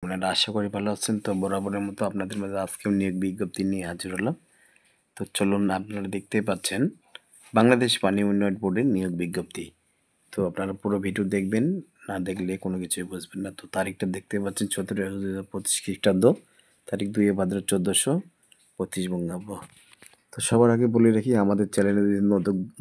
আপনারা আশা করি ভালো আছেন। তো বরাবরের মতো আপনাদের মাঝে আজকেও নিয়োগ বিজ্ঞপ্তি নিয়ে হাজির হলাম। তো চলুন, আপনারা দেখতেই পাচ্ছেন বাংলাদেশ পানি উন্নয়ন বোর্ডের নিয়োগ বিজ্ঞপ্তি। তো আপনারা পুরো ভিডিও দেখবেন, না দেখলে কোনো কিছুই বুঝবেন না। তো তারিখটা দেখতে পাচ্ছেন 17/2025 খ্রিস্টাব্দ, তারিখ 2/12/1425 বঙ্গাব্দ। তো সবার আগে বলে রাখি, আমাদের চ্যানেলে যদি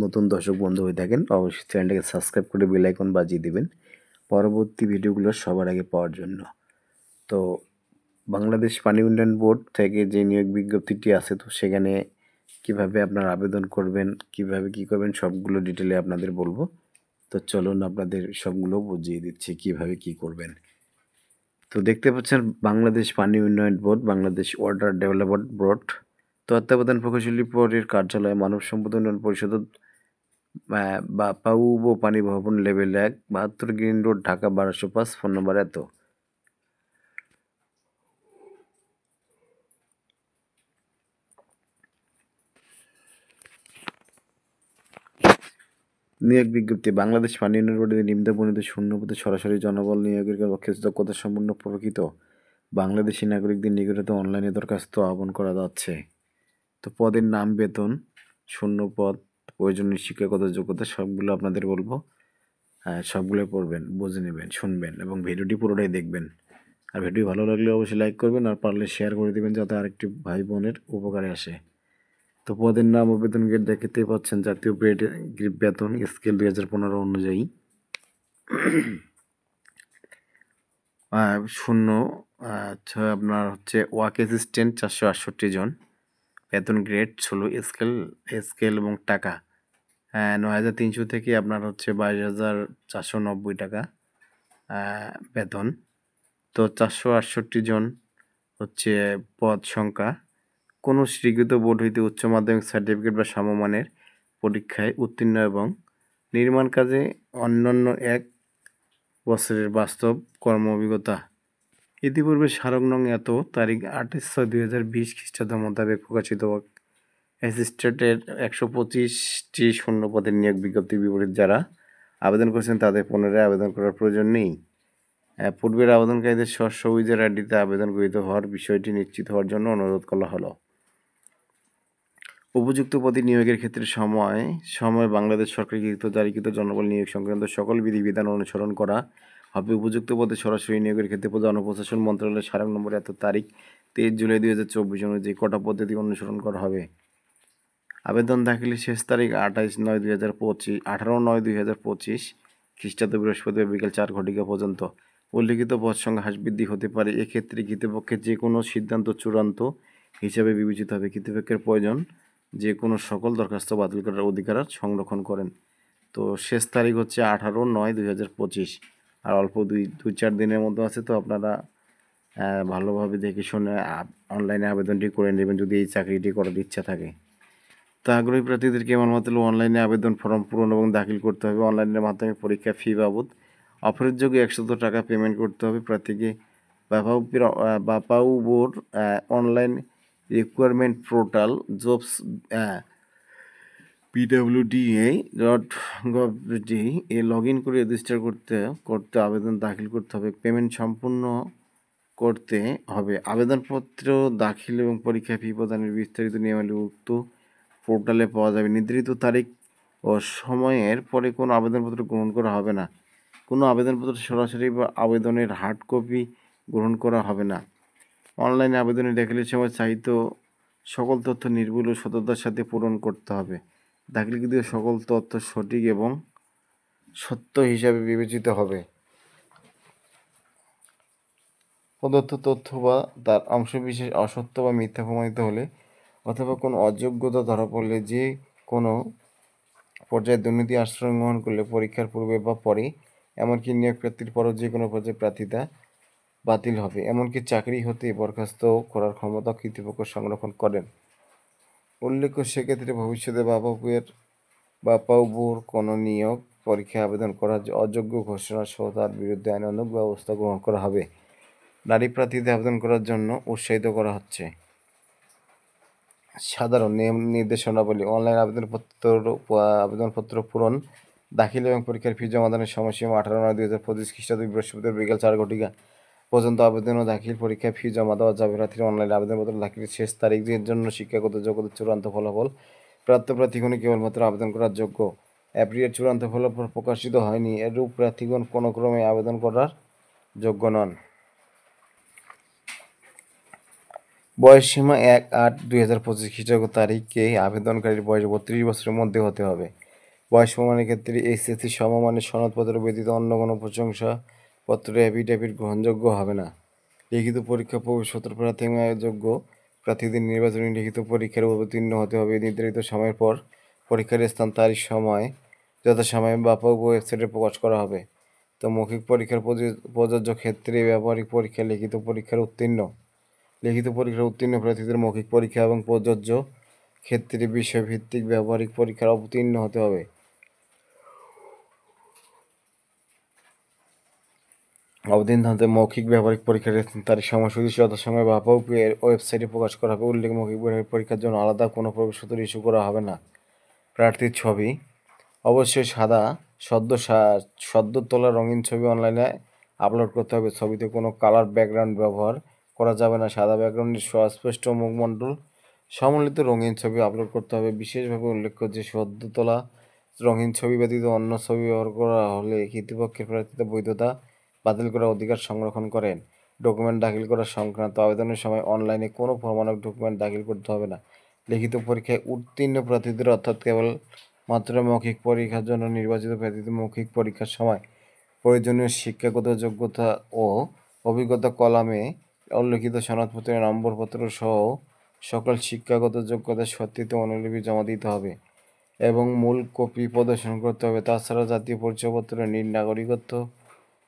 নতুন দর্শক বন্ধু হয়ে থাকেন অবশ্যই চ্যানেলটাকে সাবস্ক্রাইব করে বেল আইকন বাজিয়ে দিবেন পরবর্তী ভিডিওগুলো সবার আগে পাওয়ার জন্য। তো বাংলাদেশ পানি উন্নয়ন বোর্ড থেকে যে নিয়োগ বিজ্ঞপ্তিটি আছে, তো সেখানে কিভাবে আপনারা আবেদন করবেন, কিভাবে কি করবেন, সবগুলো ডিটেলে আপনাদের বলবো। তো চলুন আপনাদের সবগুলো বুঝিয়ে দিচ্ছি কিভাবে কি করবেন। তো দেখতে পাচ্ছেন বাংলাদেশ পানি উন্নয়ন board, Bangladesh water development board, তত্ত্বাবধান প্রকৌশলী বোর্ডের কার্যালয়, মানব সম্পদ উন্নয়ন পরিষদ, বা পাউব পানি ভবন level 1, 72 green road, Dhaka 1205, phone নম্বর এত। নিয়োগ বিজ্ঞপ্তি। বাংলাদেশ পানি উন্নয়ন বোর্ডের নিম্নবর্ণিত শূন্যপদে সরাসরি জনবল নিয়োগের পক্ষে দক্ষতা সম্পন্ন প্রকৃত বাংলাদেশি নাগরিকদের নিকটতে অনলাইনে দরখাস্ত আহ্বান করা যাচ্ছে। তো পদের নাম, বেতন, শূন্য পদ, প্রয়োজনীয় শিক্ষাগত যোগ্যতা সবগুলো আপনাদের বলবো। সবগুলো পড়বেন, বুঝে নেবেন, শুনবেন এবং ভিডিওটি পুরোটাই দেখবেন। আর ভিডিও ভালো লাগলে অবশ্যই লাইক করবেন, আর পারলে শেয়ার করে দেবেন যাতে আরেকটি ভাই বোনের উপকারে আসে। তো পদের নাম ও বেতন গ্রেড দেখতেই পাচ্ছেন, জাতীয় গ্রেড বেতন স্কেল 2015 অনুযায়ী শূন্য আপনার হচ্ছে ওয়ার্ক অ্যাসিস্ট্যান্ট 468 জন, বেতন গ্রেড 16, স্কেল এবং টাকা 9,300 থেকে আপনার হচ্ছে 22,490 টাকা বেতন। তো 468 জন হচ্ছে পদ সংখ্যা। কোনো স্বীকৃত বোর্ড হইতে উচ্চ মাধ্যমিক সার্টিফিকেট বা সমমানের পরীক্ষায় উত্তীর্ণ এবং নির্মাণ কাজে অন্যান্য 1 বছরের বাস্তব কর্ম অভিজ্ঞতা। ইতিপূর্বে স্মারক নং এত তারিখ 28/6/2020 খ্রিস্টাব্দ মোতাবেক প্রকাশিত অ্যাসিস্ট্যান্টের 125টি শূন্য পদের নিয়োগ বিজ্ঞপ্তির বিপরীত যারা আবেদন করেছেন তাদের পুনরায় আবেদন করার প্রয়োজন নেই। পূর্বের আবেদনকারীদের স্ব-সুবিধার আইডিতে আবেদন গৃহীত হওয়ার বিষয়টি নিশ্চিত হওয়ার জন্য অনুরোধ করা হলো। উপযুক্ত পদে নিয়োগের ক্ষেত্রে সময় বাংলাদেশ সরকার কর্তৃক জারিকৃত জনবল নিয়োগ সংক্রান্ত সকল বিধিবিধান অনুসরণ করা হবে। উপযুক্ত পদে সরাসরি নিয়োগের ক্ষেত্রে জনপ্রশাসন মন্ত্রণালয়ের স্মারক নম্বর এত তারিখ 23 জুলাই 2024 অনুযায়ী কটা পদ্ধতি অনুসরণ করা হবে। আবেদন দাখিলের শেষ তারিখ 18/9/2025 খ্রিস্টাব্দ বৃহস্পতিবার বিকেল 4 ঘটিকা পর্যন্ত। উল্লিখিত পদ সংখ্যা হ্রাস বৃদ্ধি হতে পারে। এক্ষেত্রে কর্তৃপক্ষের যে কোনো সিদ্ধান্ত চূড়ান্ত হিসাবে বিবেচিত হবে। কর্তৃপক্ষের প্রয়োজন যে কোনো সকল দরখাস্ত বাতিল করার অধিকার সংরক্ষণ করেন। তো শেষ তারিখ হচ্ছে 18/9/2025, আর অল্প 2-4 দিনের মতো আছে। তো আপনারা ভালোভাবে দেখে শুনে অনলাইনে আবেদনটি করে নেবেন যদি এই চাকরিটি করার ইচ্ছা থাকে। তো আগ্রহী প্রার্থীদের কেবলমাত্র অনলাইনে আবেদন ফর্ম পূরণ এবং দাখিল করতে হবে। অনলাইনের মাধ্যমে পরীক্ষা ফি বাবদ অফারের যোগে 100 টাকা পেমেন্ট করতে হবে প্রার্থীকে। বাপাউবোর online recruitment portal jobs pwda.gov.gov এ লগ ইন করে রেজিস্টার করতে আবেদন দাখিল করতে হবে। পেমেন্ট সম্পূর্ণ করতে হবে। আবেদনপত্র দাখিল এবং পরীক্ষা ফি প্রদানের বিস্তারিত নিয়মাবলী উক্ত পোর্টালে পাওয়া যাবে। নির্ধারিত তারিখ ও সময়ের পরে কোনো আবেদনপত্র গ্রহণ করা হবে না। কোনো আবেদনপত্র সরাসরি বা আবেদনের হার্ড কপি গ্রহণ করা হবে না। অনলাইনে আবেদনের দাখিলের সময় চাহিত সকল তথ্য নির্ভুল ও সততার সাথে পূরণ করতে হবে। দাখিলকৃত সকল তথ্য সঠিক এবং সত্য হিসাবে বিবেচিত হবে। প্রদত্ত তথ্য বা তার অংশবিশেষ অসত্য বা মিথ্যা প্রমাণিত হলে অথবা কোনো অযোগ্যতা ধরা পড়লে, যে কোনো পর্যায়ে দুর্নীতি আশ্রয় গ্রহণ করলে, পরীক্ষার পূর্বে বা পরে, এমনকি নিয়োগ প্রাপ্তির পরও যে কোনো পর্যায়ে প্রার্থিতা বাতিল হবে। এমনকি চাকরি হতে বরখাস্ত করার ক্ষমতা কর্তৃপক্ষ সংরক্ষণ করেন। উল্লেখ্য, সেক্ষেত্রে ভবিষ্যতে বাপাউবোর কোনো নিয়োগ পরীক্ষায় আবেদন করার অযোগ্য ঘোষণা সহ তার বিরুদ্ধে আইনানুগ ব্যবস্থা গ্রহণ করা হবে। নারী প্রার্থীদের আবেদন করার জন্য উৎসাহিত করা হচ্ছে। সাধারণ নিয়ম নির্দেশনাবলী। অনলাইন আবেদনপত্র পূরণ, দাখিল এবং পরীক্ষার ফি জমাদানের সময়সীমা 18/9/2025 খ্রিস্টাব্দ বৃহস্পতিবার বিকেল 4 ঘটিকা। পর্যন্ত আবেদন ও দাখিল পরীক্ষায় ফি জমা দেওয়া যাবে। প্রার্থীরা অনলাইনে আবেদনপত্র দাখিলের শেষ তারিখের জন্য শিক্ষাগত যোগ্যতার চূড়ান্ত ফলাফল প্রাপ্ত প্রার্থীগণ কেবলমাত্র আবেদন করার যোগ্য। অ্যাপ্রিলের চূড়ান্ত ফলাফল প্রকাশিত হয়নি, এরূপ প্রার্থীগণ কোনো ক্রমে আবেদন করার যোগ্য নন। বয়সসীমা 1/8/2025 খ্রিস্টাব্দ তারিখে আবেদনকারীর বয়স 32 বছরের মধ্যে হতে হবে। বয়স প্রমাণের ক্ষেত্রে এসএসসি সমমানের সনদপত্র ব্যতীত অন্য কোনো প্রশংসাপত্র এফিডেভিট গ্রহণযোগ্য হবে না। লিখিত পরীক্ষা প্রবেশপত্র প্রার্থী এবং যোগ্য প্রার্থীদের নির্বাচনী লিখিত পরীক্ষার অবতীর্ণ হতে হবে। নির্ধারিত সময়ের পর পরীক্ষার স্থান, তারিখ, সময় যথাসময়ে বাফুফে ওয়েবসাইটে প্রকাশ করা হবে। তো মৌখিক পরীক্ষার প্রযোজ্য ক্ষেত্রে ব্যবহারিক পরীক্ষা, লিখিত পরীক্ষার উত্তীর্ণ প্রার্থীদের মৌখিক পরীক্ষা এবং প্রযোজ্য ক্ষেত্রে বিষয়ভিত্তিক ব্যবহারিক পরীক্ষার অবতীর্ণ হতে হবে। মৌখিক ব্যবহারিক পরীক্ষার তারিখ, সময়সূচি যথাসময়ে বাফুফে ওয়েবসাইটে প্রকাশ করা হবে। উল্লেখ মৌখিক পরীক্ষার জন্য আলাদা কোনো প্রবেশপত্র ইস্যু করা হবে না। প্রার্থীর ছবি অবশ্যই সদ্য তোলা রঙিন ছবি অনলাইনে আপলোড করতে হবে। ছবিতে কোনো কালার ব্যাকগ্রাউন্ড ব্যবহার করা যাবে না। সাদা ব্যাকগ্রাউন্ডে সুস্পষ্ট মুখমণ্ডল সম্বলিত রঙিন ছবি আপলোড করতে হবে। বিশেষভাবে উল্লেখ্য যে সদ্য তোলা রঙিন ছবি ব্যতীত অন্য ছবি ব্যবহার করা হলে কর্তৃপক্ষের প্রার্থীদের বৈধতা বাতিল করার অধিকার সংরক্ষণ করেন। ডকুমেন্ট দাখিল করা সংক্রান্ত আবেদনের সময় অনলাইনে কোনো প্রমাণক ডকুমেন্ট দাখিল করতে হবে না। লিখিত পরীক্ষায় উত্তীর্ণ প্রার্থীদের অর্থাৎ কেবল মাত্র মৌখিক পরীক্ষার জন্য নির্বাচিত প্রার্থীদের মৌখিক পরীক্ষার সময় প্রয়োজনীয় শিক্ষাগত যোগ্যতা ও অভিজ্ঞতা কলামে উল্লিখিত সনদপত্রের নম্বরপত্র সহ সকল শিক্ষাগত যোগ্যতার সত্যায়িত অনুলিপি জমা দিতে হবে এবং মূল কপি প্রদর্শন করতে হবে। তাছাড়া জাতীয় পরিচয়পত্র, নীল নাগরিকত্ব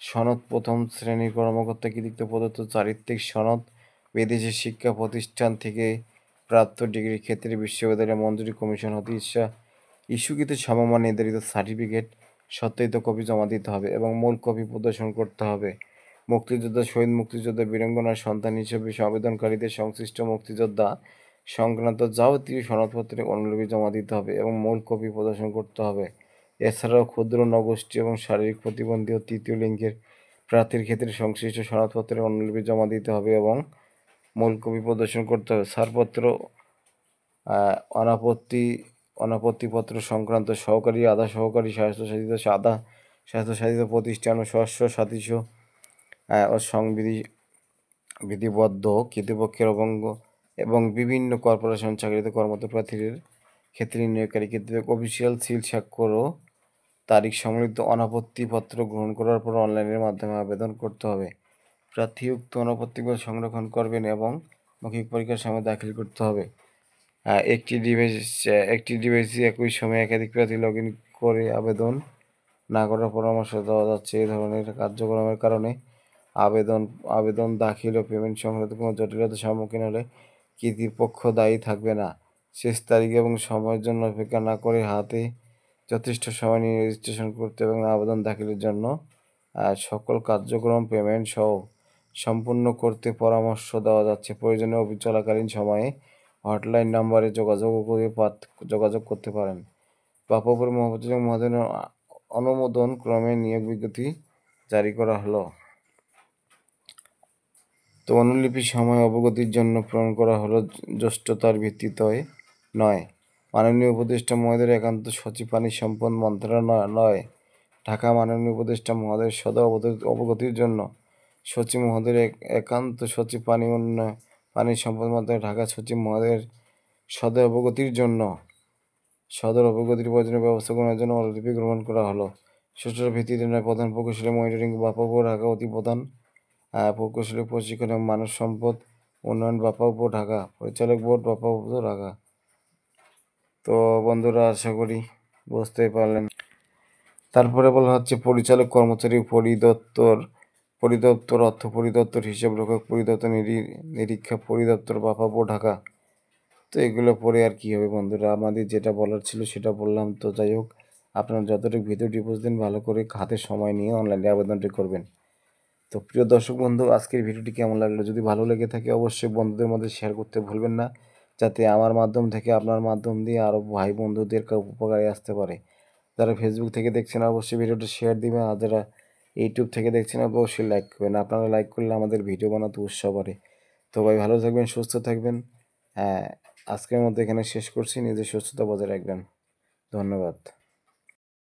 সনদ, প্রথম শ্রেণীর কর্মকর্তা কর্তৃক প্রদত্ত চারিত্রিক সনদ, বিদেশি শিক্ষা প্রতিষ্ঠান থেকে প্রাপ্ত ডিগ্রির ক্ষেত্রে বিশ্ববিদ্যালয় মঞ্জুরি কমিশন হতে ইস্যুকৃত সমমান নির্ধারিত সার্টিফিকেট সত্যায়িত কপি জমা দিতে হবে এবং মূল কপি প্রদর্শন করতে হবে। মুক্তিযোদ্ধা, শহীদ মুক্তিযোদ্ধা, বীরাঙ্গনার সন্তান হিসেবে আবেদনকারীদের সংশ্লিষ্ট মুক্তিযোদ্ধা সংক্রান্ত যাবতীয় সনদপত্রের অনুলিপি জমা দিতে হবে এবং মূল কপি প্রদর্শন করতে হবে। এছাড়াও ক্ষুদ্র নগোষ্ঠী এবং শারীরিক প্রতিবন্ধী ও তৃতীয় লিঙ্গের প্রার্থীর ক্ষেত্রে সংশ্লিষ্ট সনদপত্রের অনুলিপি জমা দিতে হবে এবং মূল কপি প্রদর্শন করতে হবে। ছাড়পত্র, অনাপত্তিপত্র সংক্রান্ত সহকারী, আধা সহকারী, স্বায়ত্তশাসিত প্রতিষ্ঠান ও স্ব-স্বায়ত্তশাসিত ও বিধিবদ্ধ কর্তৃপক্ষের এবং বিভিন্ন কর্পোরেশন চাকরিতে কর্মরত প্রার্থীদের ক্ষেত্রে নিয়োগকারী কর্তৃপক্ষ অফিসিয়াল সিল, স্বাক্ষর ও তারিখ সম্বলিত অনাপত্তিপত্র গ্রহণ করার পর অনলাইনের মাধ্যমে আবেদন করতে হবে। প্রার্থী উক্ত অনাপত্তিপত্র সংরক্ষণ করবেন এবং মৌখিক পরীক্ষার সময় দাখিল করতে হবে। একটি ডিভাইসে একই সময়ে একাধিক প্রার্থী লগ ইন করে আবেদন না করার পরামর্শ দেওয়া যাচ্ছে। এই ধরনের কার্যক্রমের কারণে আবেদন দাখিল ও পেমেন্ট সংক্রান্ত কোনো জটিলতার সম্মুখীন হলে কর্তৃপক্ষ দায়ী থাকবে না। শেষ তারিখ এবং সময়ের জন্য অপেক্ষা না করে হাতে যথেষ্ট সময় নিয়ে রেজিস্ট্রেশন করতে এবং আবেদন দাখিলের জন্য সকল কার্যক্রম পেমেন্ট সহ সম্পূর্ণ করতে পরামর্শ দেওয়া যাচ্ছে। প্রয়োজনে অফিস চলাকালীন সময়ে হটলাইন নাম্বারে যোগাযোগ করতে পারেন। বাফুফে মহাজনের অনুমোদন ক্রমে নিয়োগ বিজ্ঞপ্তি জারি করা হলো। তো অনুলিপি সময় অবগতির জন্য প্রেরণ করা হলো, জ্যেষ্ঠতার ভিত্তিতে নয়। মাননীয় উপদেষ্টা মহোদয়ের একান্ত সচিব, পানি সম্পদ মন্ত্রণালয়, ঢাকা। মাননীয় উপদেষ্টা মহোদয়ের সদয় অবগতির জন্য সচিব মহোদয়ের একান্ত সচিব, পানি সম্পদ মন্ত্রণালয়, ঢাকা। সচিব মহোদয়ের সদয় অবগতির প্রয়োজনীয় ব্যবস্থা গ্রহণের জন্য অনুলিপি গ্রহণ করা হলো। সূত্রের ভিত্তিতে নয়। প্রধান প্রকৌশলী, মনিটরিং, বাফুফে, ঢাকা। অতি প্রধান প্রকৌশলী প্রশিক্ষণ এবং মানব সম্পদ উন্নয়ন, বাফুফে, ঢাকা। পরিচালক বোর্ড, বাফুফে, ঢাকা। তো বন্ধুরা, আশা করি বুঝতেই পারলেন। তারপরে বলা হচ্ছে পরিচালক কর্মচারী পরিদপ্তর, অর্থ পরিদপ্তর, হিসাব রক্ষক পরিদপ্তর, নিরীক্ষা পরিদপ্তর, বাফুফে, ঢাকা। তো এগুলো পড়ে আর কী হবে বন্ধুরা, আমাদের যেটা বলার ছিল সেটা বললাম। তো যাই হোক, আপনারা যতটুকু ভিডিওটি বুঝলেন ভালো করে হাতে সময় নিয়ে অনলাইনে আবেদনটি করবেন। তো প্রিয় দর্শক বন্ধু, আজকের ভিডিওটি কেমন লাগলো? যদি ভালো লেগে থাকে অবশ্যই বন্ধুদের মধ্যে শেয়ার করতে ভুলবেন না, যাতে আমার মাধ্যম থেকে আপনার মাধ্যম দিয়ে আরও ভাই বন্ধুদের উপকারে আসতে পারে। যারা ফেসবুক থেকে দেখছেন অবশ্যই ভিডিওটি শেয়ার দিবেন, আর যারা ইউটিউব থেকে দেখছেন অবশ্যই লাইক করবেন। আপনারা লাইক করলে আমাদের ভিডিও বানাতে উৎসাহ বাড়ে। তো ভাই ভালো থাকবেন, সুস্থ থাকবেন। হ্যাঁ, আজকের মতো এখানে শেষ করছি। নিজের সুস্থতা বজায় রাখবেন। ধন্যবাদ।